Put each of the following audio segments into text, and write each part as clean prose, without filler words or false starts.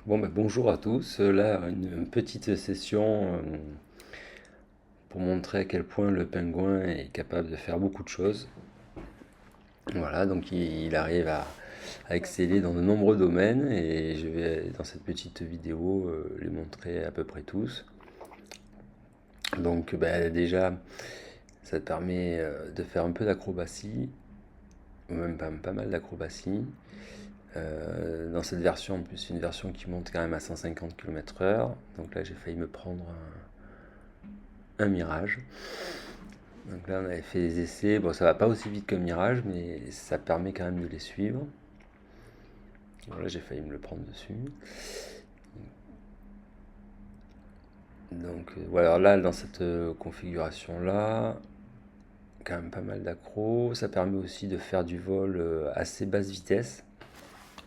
Bonjour à tous. Là, une petite session pour montrer à quel point le pingouin est capable de faire beaucoup de choses. Voilà, donc il arrive à exceller dans de nombreux domaines et je vais dans cette petite vidéo les montrer à peu près tous. Déjà, ça te permet de faire un peu d'acrobatie, ou même pas mal d'acrobatie. Dans cette version, en plus, c'est une version qui monte quand même à 150 km/h. Donc là, j'ai failli me prendre un mirage. Donc là, on avait fait des essais. Bon, ça va pas aussi vite que Mirage, mais ça permet quand même de les suivre. Bon, là, j'ai failli me le prendre dessus. Voilà, là, dans cette configuration-là, quand même pas mal d'accros. Ça permet aussi de faire du vol assez basse vitesse.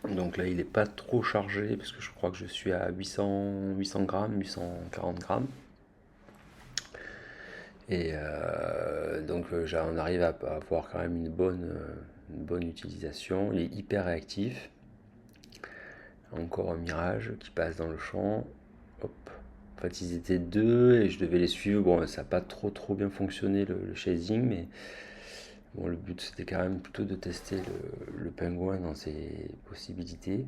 Donc là, il n'est pas trop chargé, parce que je crois que je suis à 800 grammes, 840 grammes. On arrive à avoir quand même une bonne utilisation. Il est hyper réactif. Encore un mirage qui passe dans le champ. Hop. En fait, ils étaient deux et je devais les suivre. Bon, ça n'a pas trop bien fonctionné le chasing, mais bon, le but c'était quand même plutôt de tester le pingouin dans ses possibilités.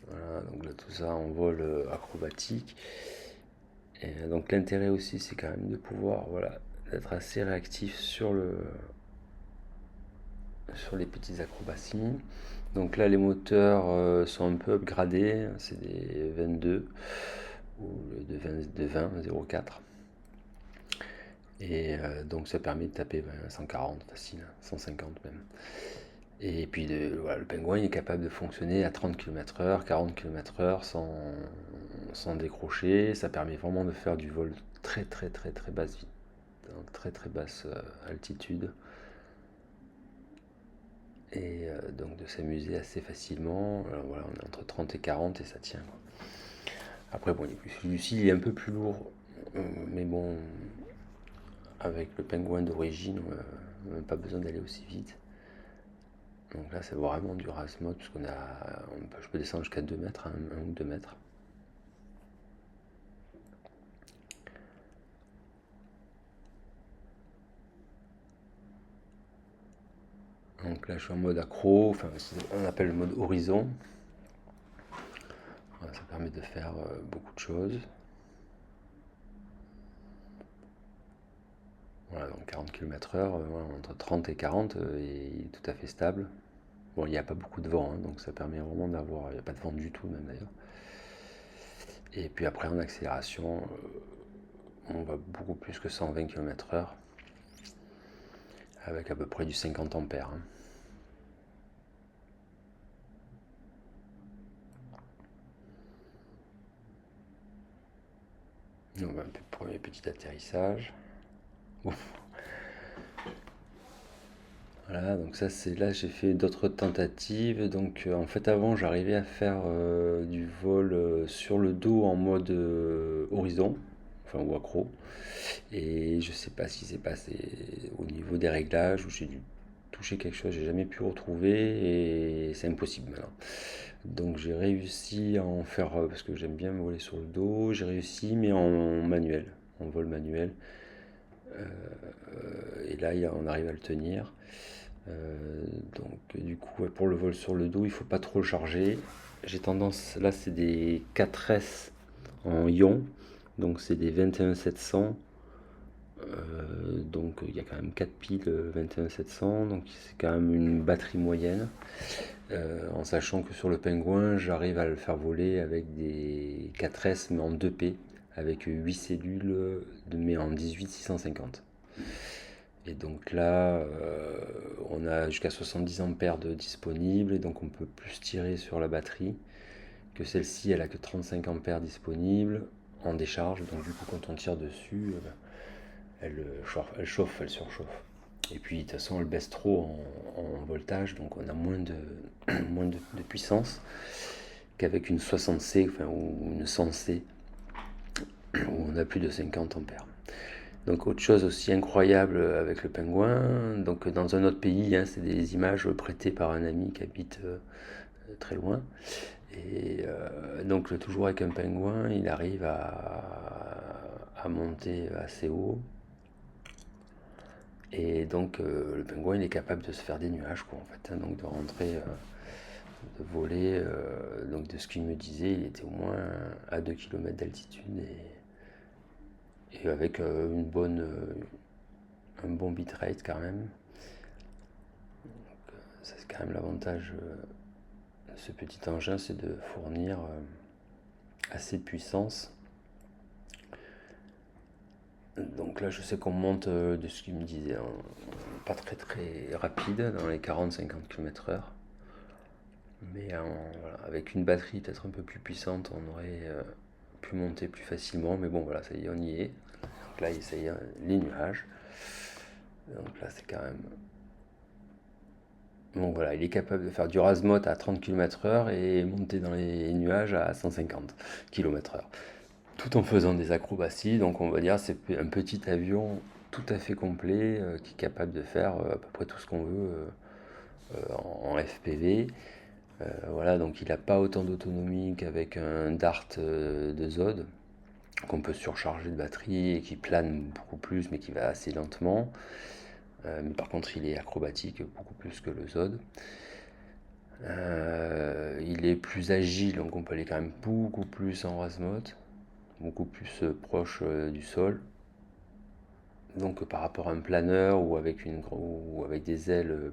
Voilà, donc là tout ça en vol acrobatique. Et donc l'intérêt aussi c'est quand même de pouvoir voilà, d'être assez réactif sur les petites acrobaties. Donc là, les moteurs sont un peu upgradés, c'est des 22 ou de 20, 0,4. Donc ça permet de taper 140 facile, 150 même. Et puis voilà, le pingouin il est capable de fonctionner à 30 km/h, 40 km/h sans décrocher. Ça permet vraiment de faire du vol très basse, très très basse altitude. Donc de s'amuser assez facilement. Alors voilà, on est entre 30 et 40 et ça tient, quoi. Après, bon, celui-ci il est un peu plus lourd, mais bon, avec le pingouin d'origine, on n'a pas besoin d'aller aussi vite. Donc là, c'est vraiment du race mode, parce je peux descendre jusqu'à 2 mètres, 1 ou 2 mètres. Donc là, je suis en mode accro, enfin, on appelle le mode horizon. Voilà, ça permet de faire beaucoup de choses. Voilà, donc 40 km/h, voilà, entre 30 et 40, il est tout à fait stable. Bon, il n'y a pas beaucoup de vent, hein, donc ça permet vraiment d'avoir. Il n'y a pas de vent du tout, même d'ailleurs. Et puis après, en accélération, on va beaucoup plus que 120 km/h, avec à peu près du 50 ampères, hein. Donc, premier petit atterrissage. Ouf. Voilà, donc ça c'est là j'ai fait d'autres tentatives. Donc en fait avant j'arrivais à faire du vol sur le dos en mode horizon, enfin ou accro. Et je sais pas ce qui s'est passé au niveau des réglages où j'ai dû toucher quelque chose, j'ai jamais pu retrouver et c'est impossible maintenant. Donc j'ai réussi à en faire parce que j'aime bien me voler sur le dos, j'ai réussi mais en manuel, en vol manuel. Et là on arrive à le tenir. Donc du coup ouais, pour le vol sur le dos il faut pas trop le charger. J'ai tendance, là c'est des 4S en ion, donc c'est des 21700. Donc il y a quand même 4 piles 21700, donc c'est quand même une batterie moyenne. En sachant que sur le pingouin j'arrive à le faire voler avec des 4S mais en 2P, avec 8 cellules mais en 18650. Et donc là, on a jusqu'à 70 ampères de disponible, et donc on peut plus tirer sur la batterie que celle-ci, elle a que 35 ampères disponibles en décharge. Donc du coup, quand on tire dessus, elle surchauffe. Et puis de toute façon, elle baisse trop en voltage, donc on a moins moins de puissance qu'avec une 60C, enfin, ou une 100C, où on a plus de 50 ampères. Donc autre chose aussi incroyable avec le pingouin, donc dans un autre pays, hein, c'est des images prêtées par un ami qui habite très loin. Et donc toujours avec un pingouin, il arrive à monter assez haut. Et donc le pingouin il est capable de se faire des nuages quoi, en fait, hein, donc de rentrer, de voler. Donc de ce qu'il me disait, il était au moins à 2 km d'altitude et avec un bon bitrate quand même. Ça, c'est quand même l'avantage de ce petit engin, c'est de fournir assez de puissance. Donc là, je sais qu'on monte de ce qu'il me disait, hein, pas très très rapide, dans les 40-50 km/h. Mais voilà, avec une batterie peut-être un peu plus puissante, on aurait pu monter plus facilement. Mais bon, voilà, ça y est, on y est. Donc là, ça y est, les nuages. Donc là, c'est quand même. Donc voilà, il est capable de faire du Razmot à 30 km/h et monter dans les nuages à 150 km/h. Tout en faisant des acrobaties. Donc on va dire c'est un petit avion tout à fait complet qui est capable de faire à peu près tout ce qu'on veut en FPV. Voilà, donc il n'a pas autant d'autonomie qu'avec un Dart de Zod, qu'on peut surcharger de batterie et qui plane beaucoup plus, mais qui va assez lentement. Mais par contre, il est acrobatique beaucoup plus que le Zod. Il est plus agile, donc on peut aller quand même beaucoup plus en Razmot, beaucoup plus proche du sol. Donc par rapport à un planeur ou avec des ailes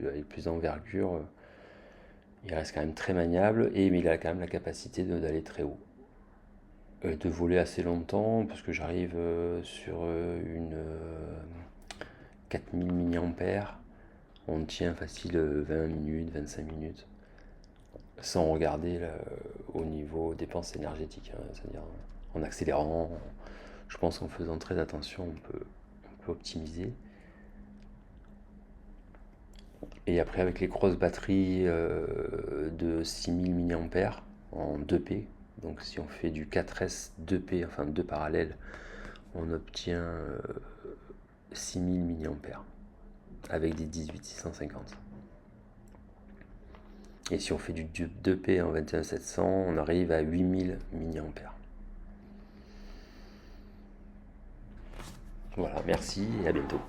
avec plus d'envergure, il reste quand même très maniable mais il a quand même la capacité d'aller très haut. De voler assez longtemps parce que j'arrive sur une 4000 mAh. On tient facile 20 minutes, 25 minutes sans regarder au niveau dépenses énergétiques, hein, c'est-à-dire en accélérant, je pense qu'en faisant très attention, on peut optimiser. Et après, avec les grosses batteries de 6000 mAh en 2P, donc si on fait du 4S 2P, enfin 2 parallèles, on obtient 6000 mAh avec des 18650. Et si on fait du 2P en 21700, on arrive à 8000 mAh. Voilà, merci et à bientôt.